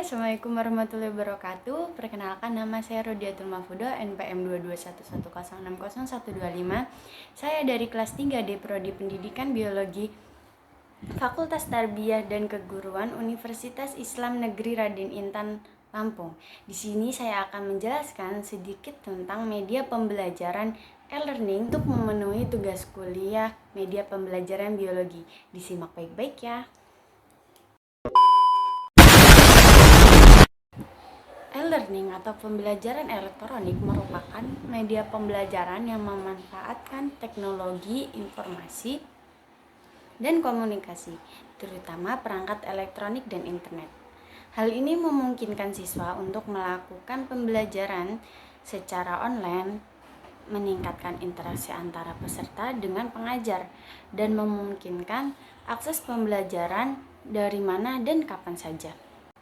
Assalamualaikum warahmatullahi wabarakatuh. Perkenalkan, nama saya Rodiatul Mafuda, NPM 22110606125. Saya dari kelas 3D Prodi Pendidikan Biologi Fakultas Tarbiyah dan Keguruan Universitas Islam Negeri Raden Intan, Lampung. Di sini saya akan menjelaskan sedikit tentang media pembelajaran e-learning untuk memenuhi tugas kuliah media pembelajaran biologi. Disimak baik-baik ya. E-learning atau pembelajaran elektronik merupakan media pembelajaran yang memanfaatkan teknologi informasi dan komunikasi, terutama perangkat elektronik dan internet. Hal ini memungkinkan siswa untuk melakukan pembelajaran secara online, meningkatkan interaksi antara peserta dengan pengajar, dan memungkinkan akses pembelajaran dari mana dan kapan saja.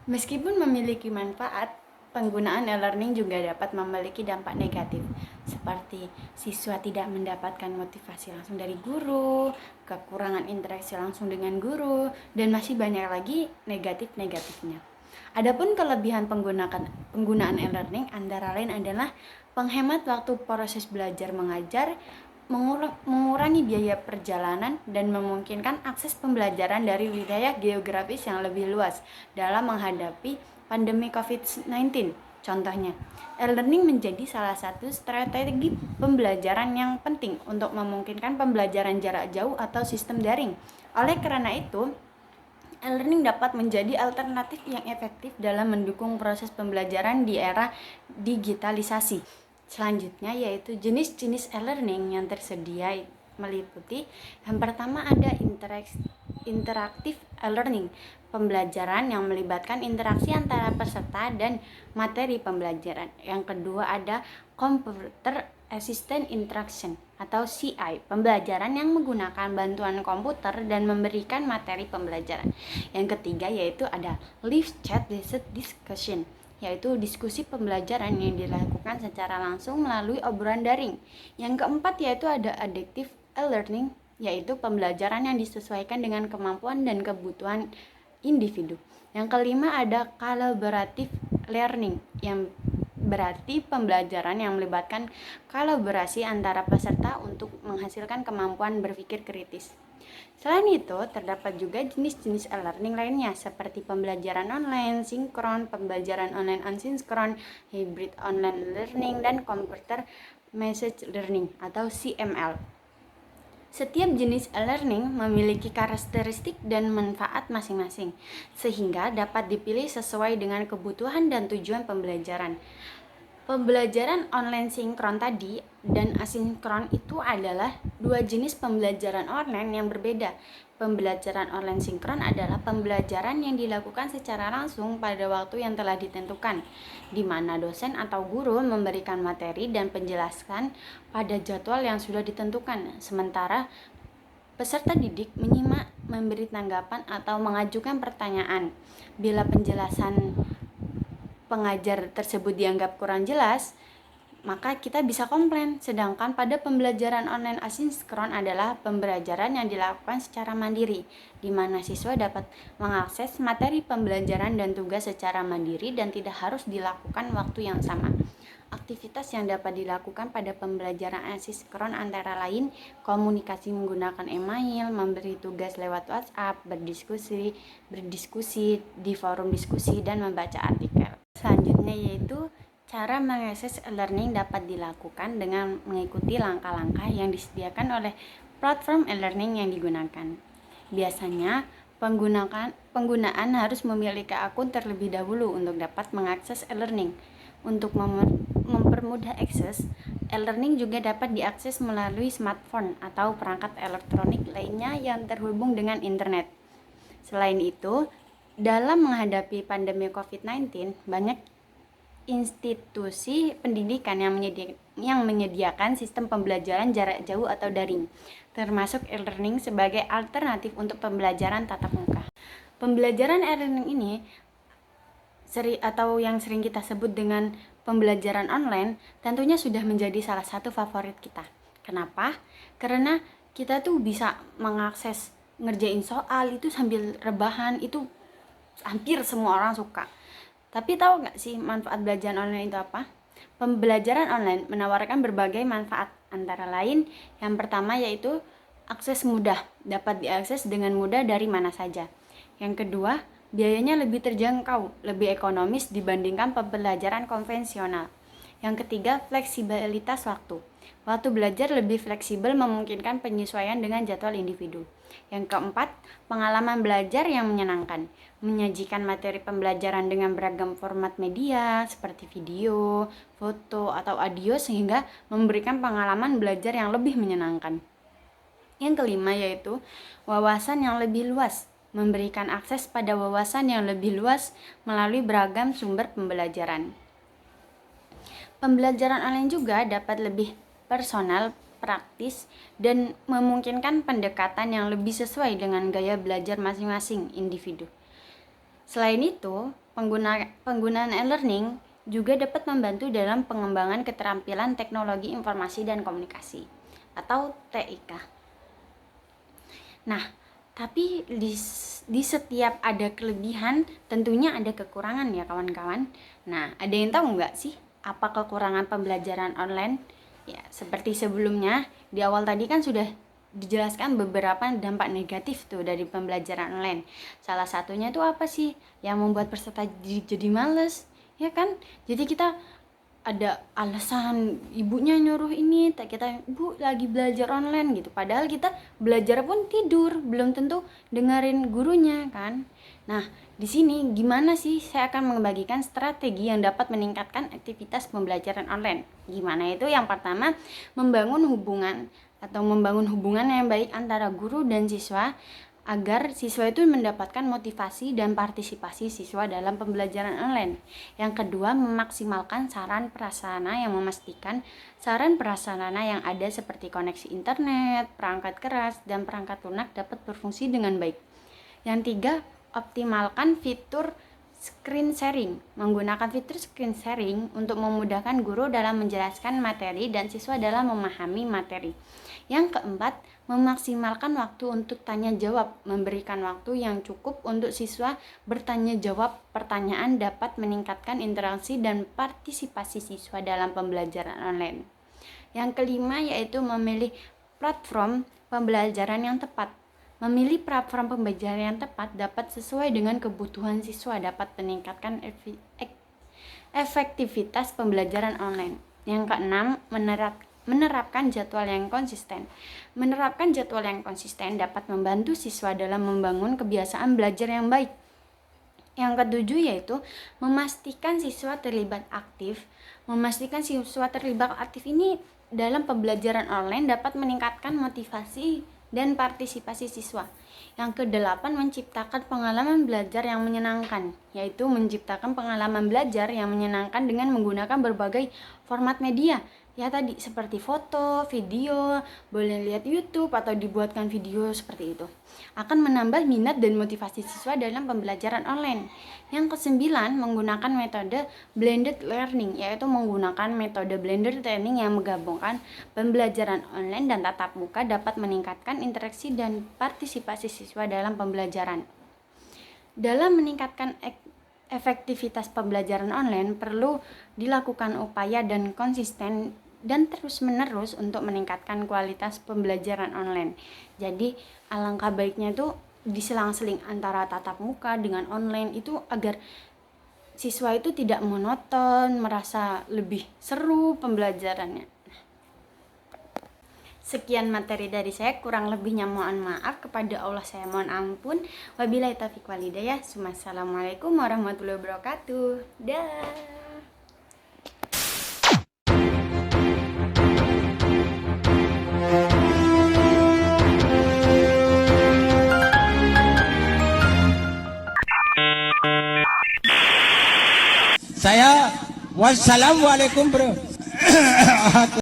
Meskipun memiliki manfaat, penggunaan e-learning juga dapat memiliki dampak negatif, seperti siswa tidak mendapatkan motivasi langsung dari guru, kekurangan interaksi langsung dengan guru, dan masih banyak lagi negatif-negatifnya. Adapun kelebihan penggunaan e-learning antara lain adalah penghemat waktu proses belajar mengajar, mengurangi biaya perjalanan, dan memungkinkan akses pembelajaran dari wilayah geografis yang lebih luas dalam menghadapi pandemi COVID-19. Contohnya, e-learning menjadi salah satu strategi pembelajaran yang penting untuk memungkinkan pembelajaran jarak jauh atau sistem daring. Oleh karena itu, e-learning dapat menjadi alternatif yang efektif dalam mendukung proses pembelajaran di era digitalisasi. Selanjutnya yaitu jenis-jenis e-learning yang tersedia meliputi yang pertama ada interaktif e-learning, pembelajaran yang melibatkan interaksi antara peserta dan materi pembelajaran. Yang kedua ada computer assistant interaction atau CI, pembelajaran yang menggunakan bantuan komputer dan memberikan materi pembelajaran. Yang ketiga yaitu ada live chat based discussion, yaitu diskusi pembelajaran yang dilakukan secara langsung melalui obrolan daring. Yang keempat yaitu ada adaptive e-learning, yaitu pembelajaran yang disesuaikan dengan kemampuan dan kebutuhan individu. Yang kelima ada collaborative learning, yang berarti pembelajaran yang melibatkan kolaborasi antara peserta untuk menghasilkan kemampuan berpikir kritis. Selain itu, terdapat juga jenis-jenis e-learning lainnya seperti pembelajaran online sinkron, pembelajaran online asinkron, hybrid online learning, dan computer message learning atau CML. Setiap jenis e-learning memiliki karakteristik dan manfaat masing-masing, sehingga dapat dipilih sesuai dengan kebutuhan dan tujuan pembelajaran. Pembelajaran online sinkron tadi dan asinkron itu adalah dua jenis pembelajaran online yang berbeda. Pembelajaran online sinkron adalah pembelajaran yang dilakukan secara langsung pada waktu yang telah ditentukan, di mana dosen atau guru memberikan materi dan penjelasan pada jadwal yang sudah ditentukan, sementara peserta didik menyimak, memberi tanggapan, atau mengajukan pertanyaan. Bila penjelasan pengajar tersebut dianggap kurang jelas, maka kita bisa komplain. Sedangkan pada pembelajaran online asinkron adalah pembelajaran yang dilakukan secara mandiri, di mana siswa dapat mengakses materi pembelajaran dan tugas secara mandiri dan tidak harus dilakukan waktu yang sama. Aktivitas yang dapat dilakukan pada pembelajaran asinkron antara lain komunikasi menggunakan email, memberi tugas lewat WhatsApp, berdiskusi di forum diskusi, dan membaca artikel. Selanjutnya yaitu cara mengakses e-learning dapat dilakukan dengan mengikuti langkah-langkah yang disediakan oleh platform e-learning yang digunakan. Biasanya, penggunaan harus memiliki akun terlebih dahulu untuk dapat mengakses e-learning. Untuk mempermudah akses, e-learning juga dapat diakses melalui smartphone atau perangkat elektronik lainnya yang terhubung dengan internet. Selain itu, dalam menghadapi pandemi COVID-19, banyak institusi pendidikan yang menyediakan sistem pembelajaran jarak jauh atau daring, termasuk e-learning sebagai alternatif untuk pembelajaran tatap muka. Pembelajaran e-learning ini atau yang sering kita sebut dengan pembelajaran online tentunya sudah menjadi salah satu favorit kita. Kenapa? Karena kita tuh bisa mengakses ngerjain soal itu sambil rebahan, itu hampir semua orang suka. Tapi tahu nggak sih manfaat belajar online itu apa? Pembelajaran online menawarkan berbagai manfaat, antara lain yang pertama yaitu akses mudah, dapat diakses dengan mudah dari mana saja. Yang kedua, biayanya lebih terjangkau, lebih ekonomis dibandingkan pembelajaran konvensional. Yang ketiga, fleksibilitas waktu. Waktu belajar lebih fleksibel memungkinkan penyesuaian dengan jadwal individu. Yang keempat, pengalaman belajar yang menyenangkan. Menyajikan materi pembelajaran dengan beragam format media seperti video, foto, atau audio sehingga memberikan pengalaman belajar yang lebih menyenangkan. Yang kelima yaitu wawasan yang lebih luas. Memberikan akses pada wawasan yang lebih luas melalui beragam sumber pembelajaran. Pembelajaran online juga dapat lebih personal, praktis, dan memungkinkan pendekatan yang lebih sesuai dengan gaya belajar masing-masing individu. Selain itu, penggunaan e-learning juga dapat membantu dalam pengembangan keterampilan teknologi informasi dan komunikasi atau TIK. Nah, tapi di setiap ada kelebihan tentunya ada kekurangan ya kawan-kawan. Nah, ada yang tahu nggak sih apa kekurangan pembelajaran online? Ya, seperti sebelumnya, di awal tadi kan sudah dijelaskan beberapa dampak negatif tuh dari pembelajaran online. Salah satunya itu apa sih? Yang membuat peserta jadi males, ya kan? Jadi kita ada alasan ibunya nyuruh ini, kita ibu lagi belajar online gitu. Padahal kita belajar pun tidur, belum tentu dengerin gurunya kan. Nah, di sini gimana sih saya akan membagikan strategi yang dapat meningkatkan aktivitas pembelajaran online. Gimana itu? Yang pertama, membangun hubungan yang baik antara guru dan siswa agar siswa itu mendapatkan motivasi dan partisipasi siswa dalam pembelajaran online. Yang kedua, memaksimalkan sarana prasarana yang memastikan sarana prasarana yang ada seperti koneksi internet, perangkat keras, dan perangkat lunak dapat berfungsi dengan baik. Yang tiga, optimalkan fitur screen sharing. Menggunakan fitur screen sharing untuk memudahkan guru dalam menjelaskan materi dan siswa dalam memahami materi. Yang keempat, memaksimalkan waktu untuk tanya jawab. Memberikan waktu yang cukup untuk siswa bertanya jawab pertanyaan dapat meningkatkan interaksi dan partisipasi siswa dalam pembelajaran online. Yang kelima yaitu memilih platform pembelajaran yang tepat. Memilih platform pembelajaran yang tepat dapat sesuai dengan kebutuhan siswa, dapat meningkatkan efektivitas pembelajaran online. Yang keenam, menerapkan jadwal yang konsisten. Menerapkan jadwal yang konsisten dapat membantu siswa dalam membangun kebiasaan belajar yang baik. Yang ketujuh yaitu memastikan siswa terlibat aktif. Memastikan siswa terlibat aktif ini dalam pembelajaran online dapat meningkatkan motivasi dan partisipasi siswa. Yang kedelapan, menciptakan pengalaman belajar yang menyenangkan, yaitu menciptakan pengalaman belajar yang menyenangkan dengan menggunakan berbagai format media. Ya tadi seperti foto, video, boleh lihat YouTube atau dibuatkan video seperti itu. Akan menambah minat dan motivasi siswa dalam pembelajaran online. Yang kesembilan, menggunakan metode blended learning, yaitu menggunakan metode blended learning yang menggabungkan pembelajaran online dan tatap muka dapat meningkatkan interaksi dan partisipasi siswa dalam pembelajaran. Dalam meningkatkan efektivitas pembelajaran online perlu dilakukan upaya dan konsisten dan terus-menerus untuk meningkatkan kualitas pembelajaran online. Jadi alangkah baiknya itu diselang-seling antara tatap muka dengan online itu agar siswa itu tidak monoton, merasa lebih seru pembelajarannya. Sekian materi dari saya, kurang lebihnya mohon maaf, kepada Allah saya mohon ampun. Wabillahi taufiq wal hidayah. Assalamualaikum warahmatullahi wabarakatuh. Dah. Saya wassalamualaikum bro.